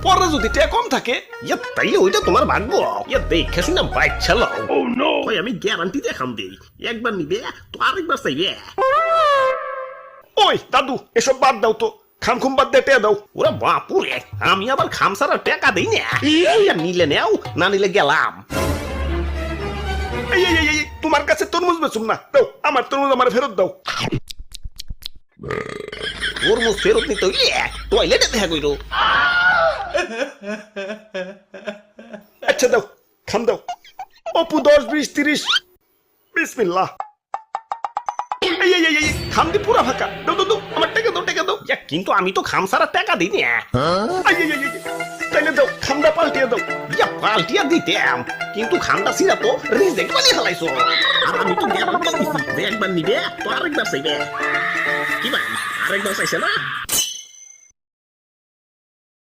পরে যদি টাকা কম থাকে তাইলে ওইটা তোমার ভাগ্য। দেখে শুনে বাইক চালাও। ওই আমি গ্যারান্টি দেখাম দেই, একবার নিবে তো আরেকবার চাইবে। ওই দাদু এসব বাদ দাও তো, খাম খুম বাদ দিয়ে টেয়া দাও। ওরা বাপুরে, আমি আবার খাম সারা টাকা দেই না। নিলে নেও, না নিলে গেলাম। এই তোমার কাছে তরমুজ বেচুম না, দাও আমার তরমুজ আমার ফেরত দাও। তরমুজ ফেরত নিতে টয়লেটে দেখা কইরো। আচ্ছা দাও, খাম দাও। অপু 10, 20, 30। বিসমিল্লাহ। এই খাম দি পুরা ফাঁকা। দাও দাও দাও, আমার টাকা দাও, টাকা দাও। কিন্তু আমি তো খাম সারা টাকা দিই না। তাইলে দাও, খামটা পাল্টিয়ে দাও। পাল্টিয়া দিতাম, কিন্তু খামটা ছিঁড়া তো রিজেক্ট বানিয়ে ফেলাইছো। আর আমি তো গ্যারান্টি দিছি যে একবার নিবে তো আরেকবার চাইবে। কি ভাই, আরেকবার চাইছে না?